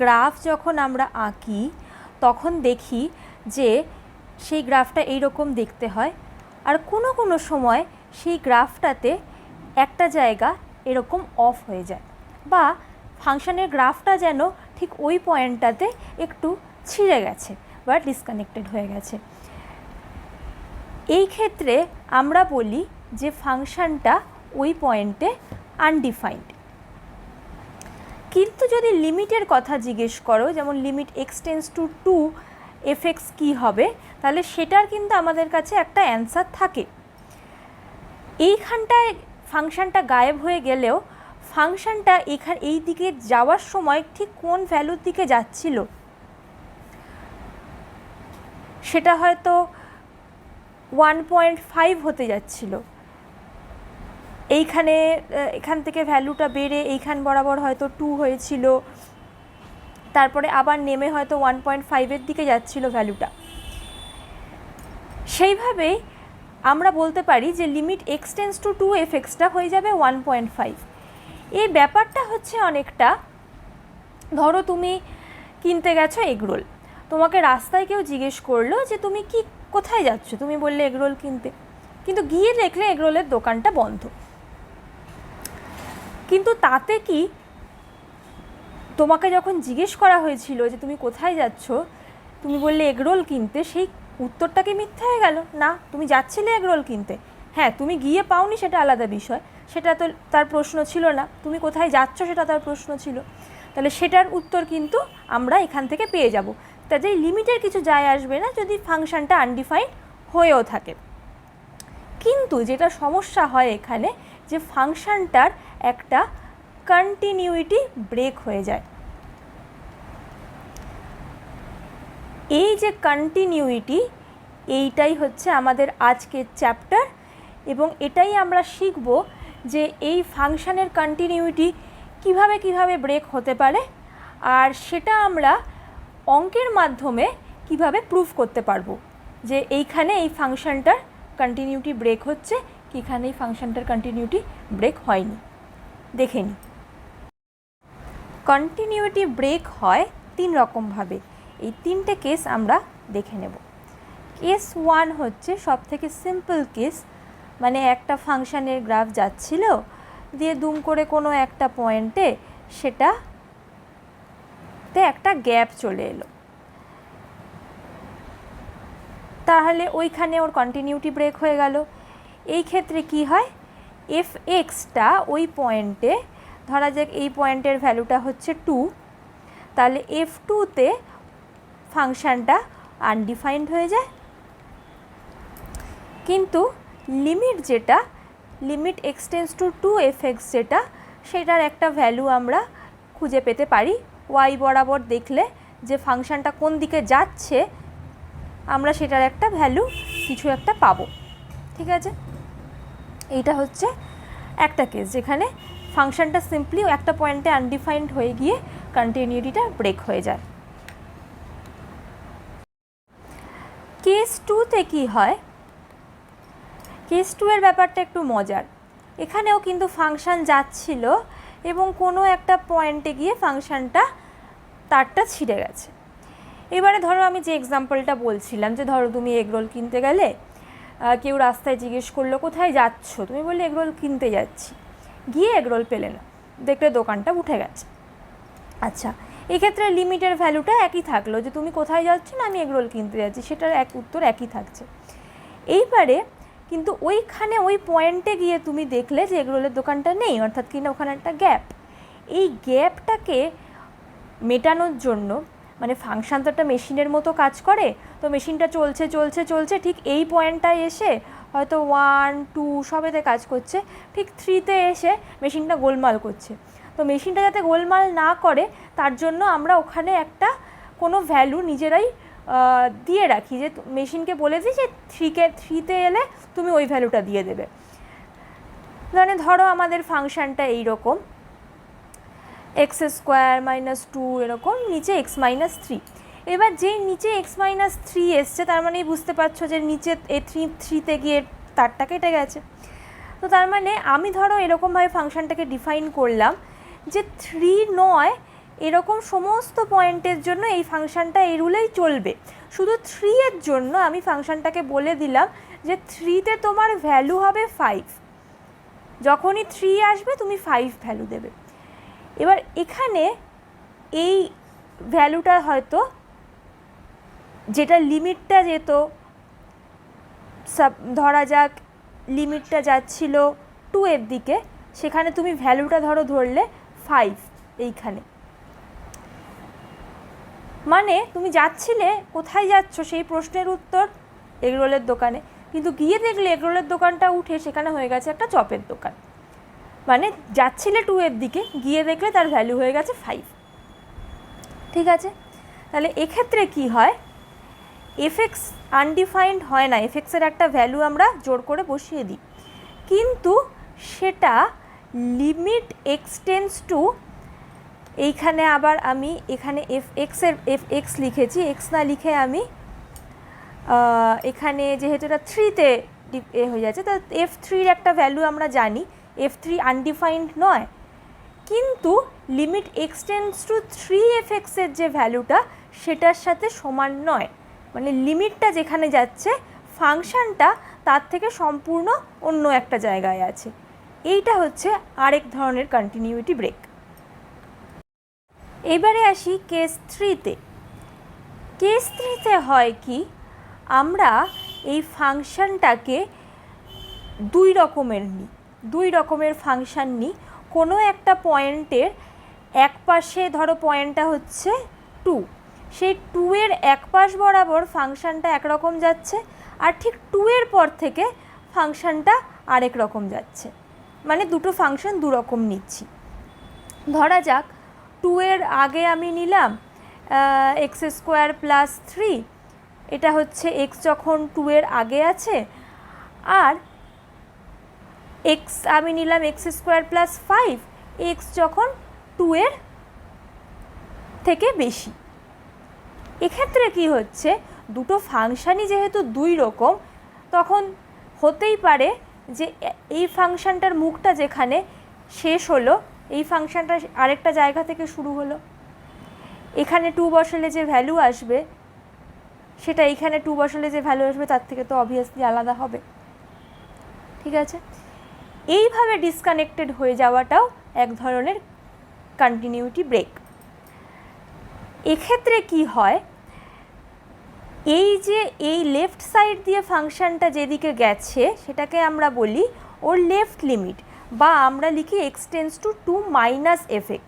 Graph যখন আমরা আঁকি তখন দেখি যে সেই গ্রাফটা এইরকম দেখতে হয়, আর কোনো কোনো সময় সেই গ্রাফটাতে একটা জায়গা এরকম অফ হয়ে যায়, বা ফাংশনের গ্রাফটা যেন ঠিক ওই পয়েন্টটাতে একটু ছিঁড়ে গেছে বা ডিসকানেক্টেড হয়ে গেছে। এই ক্ষেত্রে আমরা বলি যে ফাংশনটা ওই পয়েন্টে আনডিফাইন্ড। কিন্তু যদি লিমিটের কথা জিজ্ঞেস করো, যেমন limit x tends to 2 fx কী হবে, তাহলে সেটার কিন্তু আমাদের কাছে একটা অ্যান্সার থাকে। এইখানটায় ফাংশনটা গায়েব হয়ে গেলেও ফাংশনটা এই দিকে যাওয়ার সময় ঠিক কোন ভ্যালুর দিকে যাচ্ছিল সেটা হয়তো 1.5 হতে যাচ্ছিল, এখান থেকে ভ্যালুটা বেড়ে এইখান বরাবর হয়তো 2 হয়েছিল, তারপরে আবার নেমে হয়তো 1.5-এর দিকে যাচ্ছিল ভ্যালুটা। সেইভাবেই আমরা বলতে পারি যে লিমিট x টেন্স টু 2 fxটা হয়ে যাবে 1.5। এই ব্যাপারটা হচ্ছে অনেকটা, ধরো তুমি কিনতে গেছো এগরোল, তোমাকে রাস্তায় কেউ জিজ্ঞেস করলো যে তুমি কোথায় যাচ্ছ, তুমি বললে এগরোল কিনতে, কিন্তু গিয়ে দেখলে এগরোলের দোকানটা বন্ধ। কিন্তু তাতে কি তোমাকে যখন জিজ্ঞেস করা হয়েছিল যে তুমি কোথায় যাচ্ছ, তুমি বললে এগরোল কিনতে, সেই উত্তরটা কি মিথ্যে হয়ে গেল? না, তুমি যাচ্ছিলে এগরোল কিনতে। হ্যাঁ, তুমি গিয়ে পাওনি সেটা আলাদা বিষয়, সেটা তো তার প্রশ্ন ছিল না, তুমি কোথায় যাচ্ছ সেটা তার প্রশ্ন ছিল। তাহলে সেটার উত্তর কিন্তু আমরা এখান থেকে পেয়ে যাব। তাতে লিমিটের কিছু যায় আসবে না যদি ফাংশনটা আনডিফাইন্ড হয়েও থাকে। কিন্তু যেটা সমস্যা হয় এখানে, যে ফাংশনটার একটা কন্টিনিউইটি ব্রেক হয়ে যায়। এই যে কন্টিনিউইটি, এইটাই হচ্ছে আমাদের আজকের চ্যাপ্টার, এবং এটাই আমরা শিখব যে এই ফাংশনের কন্টিনিউইটি কিভাবে ব্রেক হতে পারে, আর সেটা আমরা অঙ্কের মাধ্যমে কিভাবে প্রুফ করতে পারবো যে এইখানে এই ফাংশনটার কন্টিনিউইটি ব্রেক হচ্ছে, কিখানে এই ফাংশনটার কন্টিনিউইটি ব্রেক হয়নি। দেখে নিই। কন্টিনিউইটি ব্রেক হয় 3 রকমভাবে, এই 3টে কেস আমরা দেখে নেব। কেস 1 হচ্ছে সব থেকে সিম্পল কেস, মানে একটা ফাংশনের গ্রাফ যাচ্ছিল, দিয়ে দুম করে কোনো একটা পয়েন্টে সেটাতে একটা গ্যাপ চলে এলো, তাহলে ওইখানে ওর কন্টিনিউইটি ব্রেক হয়ে গেল। এই ক্ষেত্রে কি হয়, fxটা ওই পয়েন্টে, ধরা যাক এই পয়েন্টের ভ্যালুটা হচ্ছে 2, তাহলে f2তে ফাংশনটা আনডিফাইন্ড হয়ে যায়। কিন্তু লিমিট যেটা, limit x tends to 2 fx যেটা, সেটার একটা ভ্যালু আমরা খুঁজে পেতে পারি। y বরাবর দেখলে যে ফাংশনটা কোন দিকে যাচ্ছে আমরা সেটার একটা ভ্যালু কিছু একটা পাবো। ঠিক আছে, এইটা হচ্ছে একটা কেস যেখানে ফাংশনটা সিম্পলি একটা পয়েন্টে আনডিফাইন্ড হয়ে গিয়ে কন্টিনিউইটিটা ব্রেক হয়ে যায়। কেস 2তে কি হয়, কেস 2 এর ব্যাপারটা একটু মজার। এখানেও কিন্তু ফাংশন যাচ্ছিল এবং কোনো একটা পয়েন্টে গিয়ে ফাংশনটা তারটা ছিঁড়ে গেছে। এবারে ধরো আমি যে এক্সাম্পলটা বলছিলাম, যে ধরো তুমি এগরোল কিনতে গেলে, কেউ রাস্তায় জিজ্ঞেস করলো কোথায় যাচ্ছ, তুমি বললে এগরোল কিনতে যাচ্ছি, গিয়ে এগরোল পেলে না, দেখলে দোকানটা উঠে গেছে। আচ্ছা, এক্ষেত্রে লিমিটের ভ্যালুটা একই থাকলো, যে তুমি কোথায় যাচ্ছ না আমি এগরোল কিনতে যাচ্ছি, সেটার উত্তর একই থাকছে। এইবারে কিন্তু ওইখানে ওই পয়েন্টে গিয়ে তুমি দেখলে যে এগরোলের দোকানটা নেই, অর্থাৎ কিনা ওখানে একটা গ্যাপ। এই গ্যাপটাকে মেটানোর জন্য, মানে ফাংশন তো একটা মেশিনের মতো কাজ করে, তো মেশিনটা চলছে ঠিক এই পয়েন্টটায় এসে হয়তো 1, 2 সবেতে কাজ করছে, ঠিক 3তে এসে মেশিনটা গোলমাল করছে। তো মেশিনটা যাতে গোলমাল না করে তার জন্য আমরা ওখানে একটা কোনো ভ্যালু নিজেরাই দিয়ে রাখি, যে মেশিনকে বলে দিই যে 3তে এলে তুমি ওই ভ্যালুটা দিয়ে দেবে। মানে ধরো আমাদের ফাংশনটা এইরকম, x² - 2 এরকম, নিচে x - 3। এবার যেই নিচে x - 3 এসছে, তার মানেই বুঝতে পারছো যে নিচে এই 3তে গিয়ে তারটা কেটে গেছে। তো তার মানে আমি ধরো এরকমভাবে ফাংশনটাকে ডিফাইন করলাম যে 3 নয়, এরকম সমস্ত পয়েন্টের জন্য এই ফাংশানটা এই রুলেই চলবে। শুধু 3 এর জন্য আমি ফাংশানটাকে বলে দিলাম যে 3তে তোমার ভ্যালু হবে 5, যখনই 3 আসবে তুমি 5 ভ্যালু দেবে। এবার এখানে এই ভ্যালুটা হয়তো যেটা লিমিটটা যেত, ধরা যাক লিমিটটা যাচ্ছিল 2 এর দিকে, সেখানে তুমি ভ্যালুটা ধরলে 5 এইখানে, মানে তুমি যাচ্ছিলে কোথায় যাচ্ছ সেই প্রশ্নের উত্তর এগরোলের দোকানে, কিন্তু গিয়ে দেখলে এগরোলের দোকানটা উঠে সেখানে হয়ে গেছে একটা চপের দোকান। মানে যাচ্ছিলে 2 এর দিকে, গিয়ে দেখলে তার ভ্যালু হয়ে গেছে 5। ঠিক আছে, তাহলে এক্ষেত্রে কি হয়, এফএক্স আনডিফাইন্ড হয় না, এফএক্সের একটা ভ্যালু আমরা জোর করে বসিয়ে দিই, কিন্তু সেটা লিমিট এক্স টেন্স টু, এইখানে আবার আমি এখানে এফএক্স লিখেছি, এক্স না লিখে আমি এখানে যেহেতু এটা 3তে হয়ে যাচ্ছে, তো F3-র একটা ভ্যালু আমরা জানি, F3 আনডিফাইন্ড নয়, কিন্তু লিমিট এক্স টেন্স টু 3fx-এর যে ভ্যালুটা সেটার সাথে সমান নয়, মানে লিমিটটা যেখানে যাচ্ছে ফাংশানটা তার থেকে সম্পূর্ণ অন্য একটা জায়গায় আছে। এইটা হচ্ছে আরেক ধরনের কন্টিনিউইটি ব্রেক। এবারে আসি কেস 3-তে। কেস 3-তে হয় কি, আমরা এই ফাংশানটাকে দুই রকমের ফাংশান নিই। কোনো একটা পয়েন্টের এক পাশে ধরো পয়েন্টটা হচ্ছে 2, সেই 2 এর এক পাশ বরাবর ফাংশানটা একরকম যাচ্ছে, আর ঠিক 2 এর পর থেকে ফাংশানটা আরেক রকম যাচ্ছে, মানে দুটো ফাংশন দুরকম নিচ্ছি। ধরা যাক 2 এর আগে আমি নিলাম x² + 3, এটা হচ্ছে x যখন 2 এর আগে আছে, আর x আমি নিলাম x² + 5, x যখন 2 এর থেকে বেশি। এক্ষেত্রে কি হচ্ছে, দুটো ফাংশানই যেহেতু দুই রকম, তখন হতেই পারে যে এই ফাংশানটার মুখটা যেখানে শেষ হলো, এই ফাংশানটা আরেকটা জায়গা থেকে শুরু হলো। এখানে 2 বসালে যে ভ্যালু আসবে সেটা এখানে 2 বসালে যে ভ্যালু আসবে তার থেকে তো অবভিয়াসলি আলাদা হবে। ঠিক আছে, এইভাবে ডিসকানেক্টেড হয়ে যাওয়াটাও এক ধরনের কন্টিনিউইটি ব্রেক। এক্ষেত্রে কি হয়, এই যে এই লেফট সাইড দিয়ে ফাংশানটা যেদিকে গেছে সেটাকে আমরা বলি ওর লেফট লিমিট, বা আমরা লিখি x টেন্স টু 2 - fx,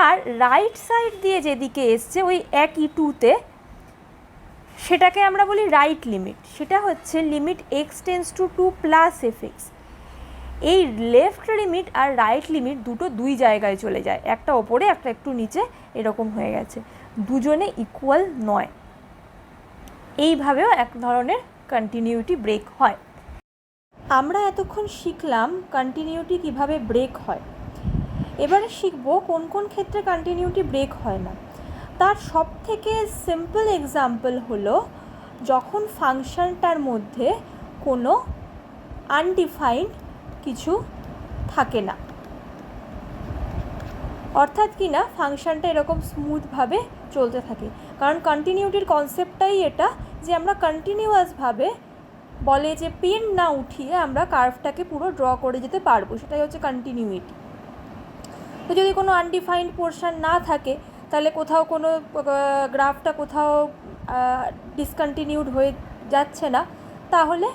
আর রাইট সাইড দিয়ে যেদিকে এসছে ওই একই 2-তে, সেটাকে আমরা বলি রাইট লিমিট, সেটা হচ্ছে limit x tends to 2 + fx। এই লেফট লিমিট আর রাইট লিমিট দুটো দুই জায়গায় চলে যায়, একটা ওপরে একটা একটু নিচে এরকম হয়ে গেছে, দুজনে ইকুয়াল নয়। এইভাবেও এক ধরনের কন্টিনিউইটি ব্রেক হয়। আমরা এতক্ষণ শিখলাম কন্টিনিউইটি কিভাবে ব্রেক হয়। এবারে শিখব কোন কোন ক্ষেত্রে কন্টিনিউইটি ব্রেক হয় না। তার সবথেকে সিম্পল এক্সাম্পল হলো যখন ফাংশনটার মধ্যে কোনো আনডিফাইন্ড কিছু থাকে না, অর্থাৎ কি না ফাংশনটা এরকম স্মুথভাবে চলতে থাকে। কারণ কন্টিনিউইটির কনসেপ্টটাই এটা যে আমরা কন্টিনিউয়াসভাবে, বলে যে পেন না উঠিয়ে আমরা কার্ভটাকে পুরো ড্র করে যেতে পারবো, সেটাই হচ্ছে কন্টিনিউইটি। তো যদি কোনো আনডিফাইন্ড পোর্শন না থাকে, তাহলে কোথাও কোনো গ্রাফটা কোথাও ডিসকন্টিনিউড হয়ে যাচ্ছে না, তাহলে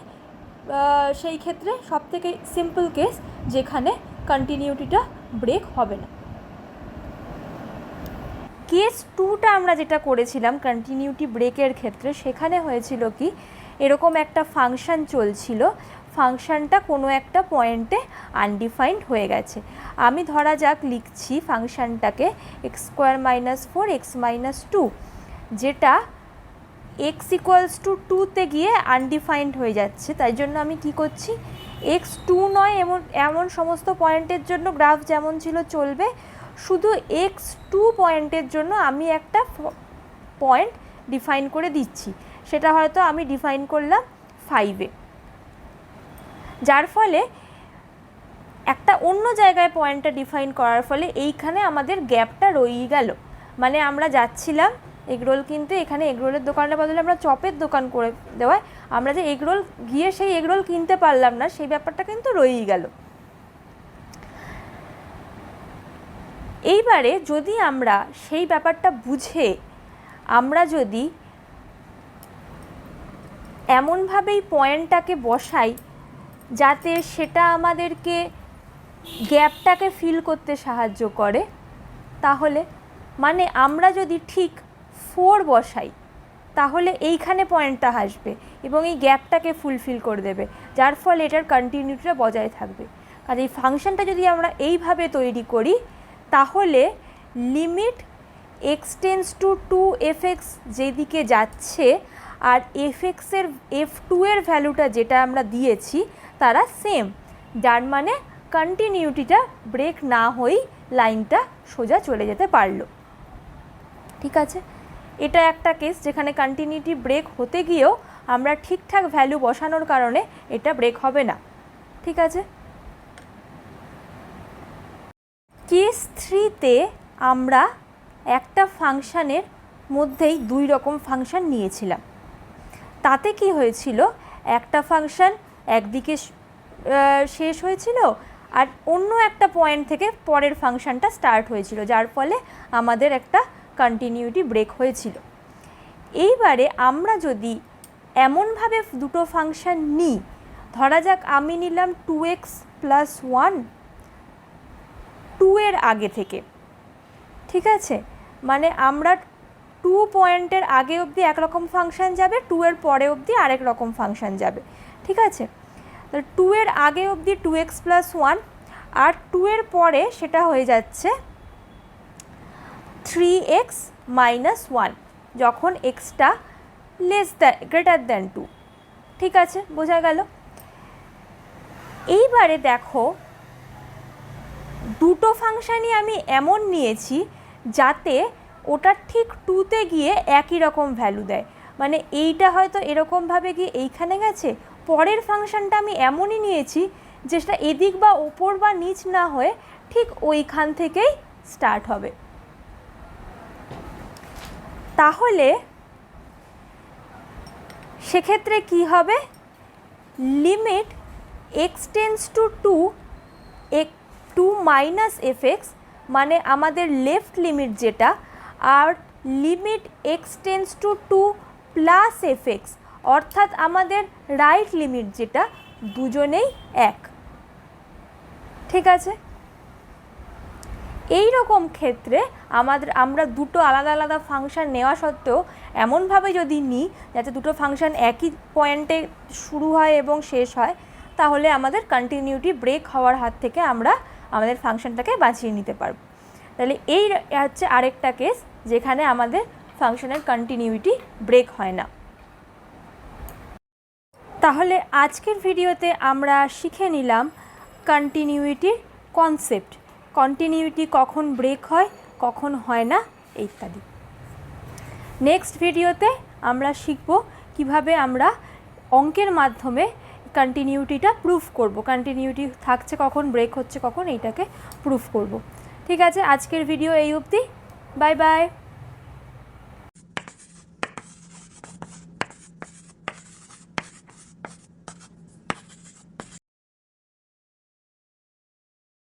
সেই ক্ষেত্রে সবথেকে সিম্পল কেস যেখানে কন্টিনিউইটিটা ব্রেক হবে না। কেস 2টা আমরা যেটা করেছিলাম কন্টিনিউইটি ব্রেকের ক্ষেত্রে, সেখানে হয়েছিল কি, এরকম একটা ফাংশন চলছিল, ফাংশনটা কোনো একটা পয়েন্টে আনডিফাইন্ড হয়ে গেছে। আমি ধরা যাক লিখছি ফাংশনটাকে x² - 4 x - 2, যেটা x = 2-তে গিয়ে আনডিফাইন্ড হয়ে যাচ্ছে। তাই জন্য আমি কি করছি, x2 নয় এমন সমস্ত পয়েন্টের জন্য গ্রাফ যেমন ছিল চলবে, শুধু x2 পয়েন্টের জন্য আমি একটা পয়েন্ট ডিফাইন করে দিচ্ছি, সেটা হয়তো আমি ডিফাইন করলাম 5-এ, যার ফলে একটা অন্য জায়গায় পয়েন্টটা ডিফাইন করার ফলে এইখানে আমাদের গ্যাপটা রয়েই গেল। মানে আমরা যাচ্ছিলাম এগরোল কিনতে, এখানে এগরোলের দোকানের বদলে আমরা চপের দোকান করে দেওয়ায় আমরা যে এগরোল গিয়ে সেই এগরোল কিনতে পারলাম না, সেই ব্যাপারটা কিন্তু রয়েই গেল। এইবারে যদি আমরা সেই ব্যাপারটা বুঝে আমরা যদি এমনভাবেই পয়েন্টটাকে বসাই যাতে সেটা আমাদেরকে গ্যাপটাকে ফিল করতে সাহায্য করে, তাহলে মানে আমরা যদি ঠিক 4 বসাই তাহলে এইখানে পয়েন্টটা আসবে এবং এই গ্যাপটাকে ফুলফিল করে দেবে, যার ফলে এটার কন্টিনিউটিটা বজায় থাকবে। কারণ এই ফাংশনটা যদি আমরা এইভাবে তৈরি করি তাহলে limit x tends two 2f(x) যেদিকে যাচ্ছে আর f(x)-এর f2 এর ভ্যালুটা যেটা আমরা দিয়েছি তারা সেম, যার মানে কন্টিনিউটিটা ব্রেক না হয়েই লাইনটা সোজা চলে যেতে পারলো। ঠিক আছে, এটা একটা কেস যেখানে কন্টিনিউটি ব্রেক হতে গিয়েও আমরা ঠিকঠাক ভ্যালু বসানোর কারণে এটা ব্রেক হবে না। ঠিক আছে, কেস 3-তে আমরা একটা ফাংশানের মধ্যেই 2 রকম ফাংশন নিয়েছিলাম। তাতে কি হয়েছিল, একটা ফাংশন একদিকে শেষ হয়েছিল আর অন্য একটা পয়েন্ট থেকে পরের ফাংশনটা স্টার্ট হয়েছিল, যার ফলে আমাদের একটা কন্টিনিউটি ব্রেক হয়েছিল। এইবারে আমরা যদি এমনভাবে দুটো ফাংশন নিই, ধরা যাক আমি নিলাম 2x + 1 2 এর আগে থেকে। ঠিক আছে, মানে আমরা 2 পয়েন্টের আগে অবধি একরকম ফাংশন যাবে, 2 এর পরে অবধি আরেক রকম ফাংশন যাবে। ঠিক আছে, তাহলে 2 এর আগে অবধি 2x + 1 আর 2 এর পরে সেটা হয়ে যাচ্ছে 3x - 1 যখন xটা গ্রেটার দ্যান 2। ঠিক আছে, বোঝা গেল। এইবারে দেখো দুটো ফাংশনই আমি এমন নিয়েছি যাতে ওটা ঠিক 2-তে গিয়ে একই রকম ভ্যালু দেয়। মানে এইটা হয়তো এরকমভাবে গিয়ে এইখানে গেছে, পরের ফাংশনটা আমি এমনই নিয়েছি যে সেটা এদিক বা ওপর বা নিচ না হয়ে ঠিক ওইখান থেকেই স্টার্ট হবে। তাহলে সেক্ষেত্রে কি হবে, limit x tends to 2 - f(x) মানে আমাদের লেফট লিমিট যেটা, আর limit x tends to 2 + f(x) অর্থাৎ আমাদের রাইট লিমিট যেটা, দুজনেই এক। ঠিক আছে, এই রকম ক্ষেত্রে আমরা দুটো আলাদা আলাদা ফাংশন নেওয়া সত্ত্বেও এমনভাবে যদি নিই যাতে দুটো ফাংশন একই পয়েন্টে শুরু হয় এবং শেষ হয়, তাহলে আমাদের কন্টিনিউটি ব্রেক হওয়ার হাত থেকে আমরা আমাদের ফাংশনটাকে বাঁচিয়ে নিতে পারব। তাহলে এই হচ্ছে আরেকটা কেস যেখানে আমাদের ফাংশনের কন্টিনিউটি ব্রেক হয় না। তাহলে আজকের ভিডিওতে আমরা শিখে নিলাম কন্টিনিউটির কনসেপ্ট, কন্টিনিউটি কখন ব্রেক হয় কখন হয় না ইত্যাদি। নেক্সট ভিডিওতে আমরা শিখব কিভাবে আমরা অঙ্কের মাধ্যমে কন্টিনিউটিটা প্রুফ করব, কন্টিনিউটি থাকছে কখন, ব্রেক হচ্ছে কখন, এইটাকে প্রুফ করব। ঠিক আছে, আজকের ভিডিও এই অবধি। Bye bye.